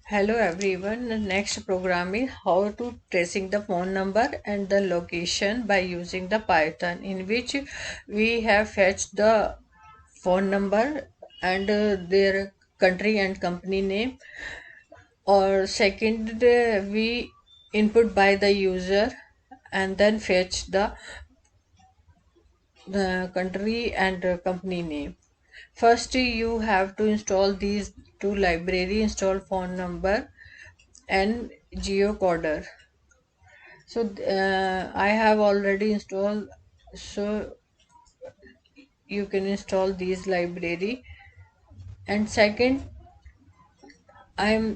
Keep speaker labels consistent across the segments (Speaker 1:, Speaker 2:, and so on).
Speaker 1: Hello everyone. The next program is how to tracing the phone number and the location by using the Python, in which we have fetched the phone number and their country and company name. Or second, we input by the user and then fetch the country and company name. First, you have to install these two library: install phone number and geocoder. So I have already installed, so you can install these library. And second, I am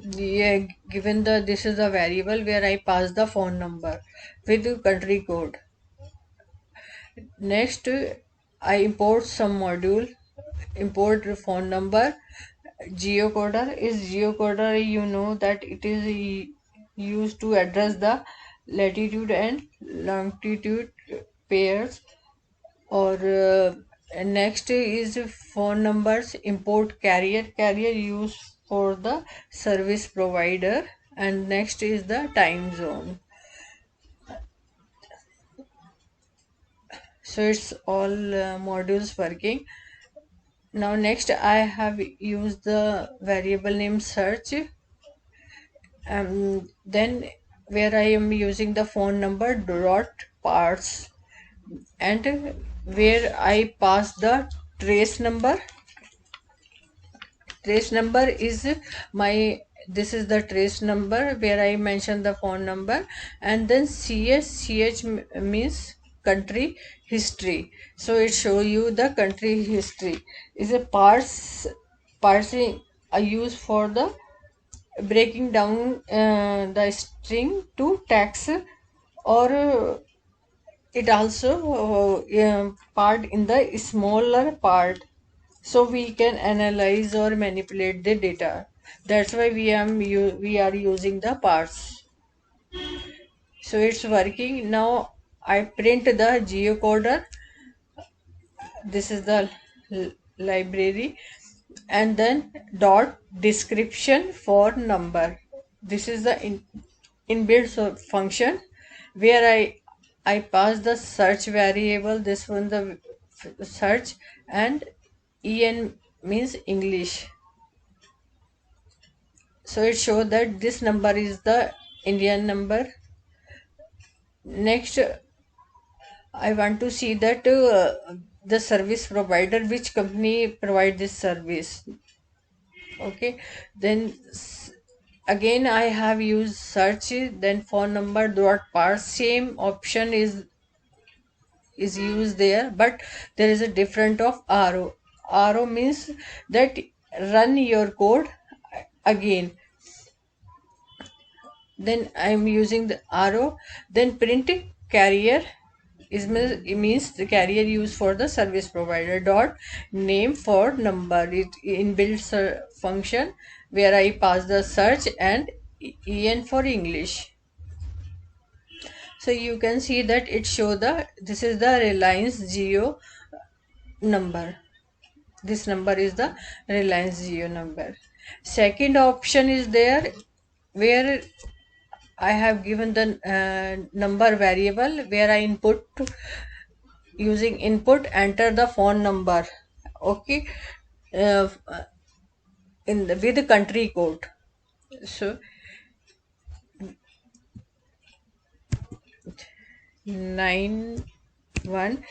Speaker 1: given the this is a variable where I pass the phone number with the country code. Next, I import some module, import phone number. Geocoder is geocoder, you know that it is used to address the latitude and longitude pairs. Or next is phone numbers, import carrier used for the service provider. And next is the time zone. So it's all modules working. Now next I have used the variable name search, then where I am using the phone number dot parts, and where I pass the trace number. Trace number is my, this is the trace number where I mention the phone number. And then ch means country history, so it show you the country history. Is a parsing I use for the breaking down the string to text. Or it also part in the smaller part, so we can analyze or manipulate the data. That's why we are using the parts. So it's working now. I print the geocoder. This is the library. And then dot description for number. This is the inbuilt function where I pass the search variable. This one the search, and en means English. So it shows that this number is the Indian number. Next, I want to see that the service provider, which company provide this service. Okay, then again I have used search, then phone number dot parse. Same option is used there, but there is a different of arrow. Arrow means that run your code again. Then I'm using the arrow. Then print carrier is it means the carrier used for the service provider. Dot name for number, it inbuilt function where I pass the search and en for English. So you can see that it show the, this is the Reliance Geo number. This number is the Reliance Geo number. Second option is there where I have given the number variable where I input, using input enter the phone number. Okay, uh, in the, with the country code. So 91,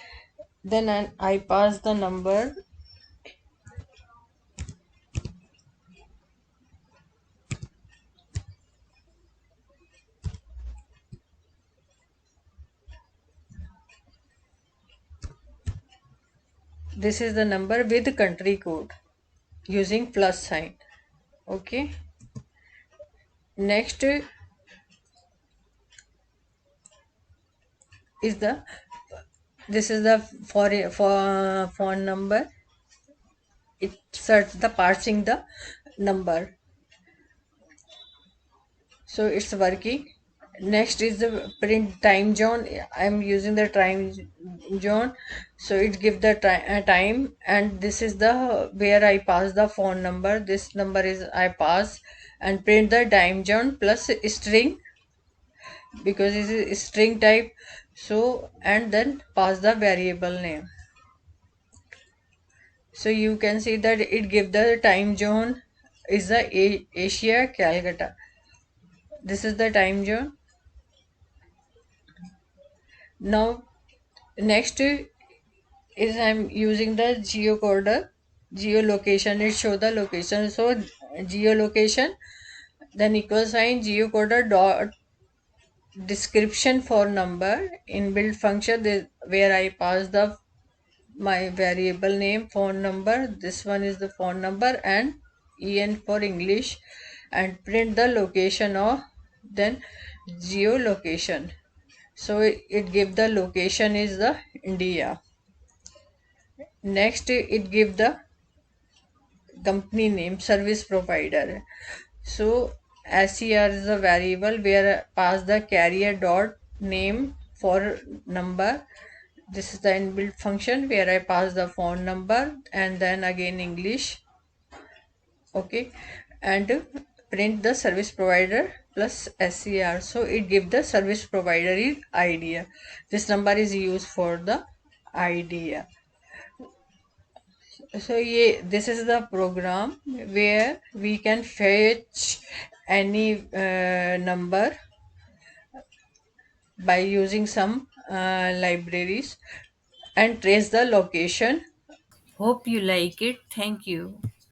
Speaker 1: then I pass the number. This is the number with country code using plus sign. Okay, next is the, this is the for phone number. It search the parsing the number, so it's working. Next is the print time zone. I'm using the time zone, so it give the time. And this is the where I pass the phone number. This number is I pass, and print the time zone plus string, because it is string type. So and then pass the variable name. So you can see that it give the time zone is the Asia Calcutta. This is the time zone. Now next is I'm using the geocoder, geolocation. It show the location. So geolocation, then equal sign geocoder dot description for number inbuilt function where I pass the my variable name, phone number. This one is the phone number, and en for English, and print the location of then geolocation. So it give the location is the India. Next it give the company name, service provider. So SCR is a variable where pass the carrier dot name for number. This is the inbuilt function where I pass the phone number and then again English. Okay, and print the service provider plus SCR. So it give the service provider is idea. This number is used for the idea. So yeah, this is the program where we can fetch any number by using some libraries and trace the location.
Speaker 2: Hope you like it. Thank you.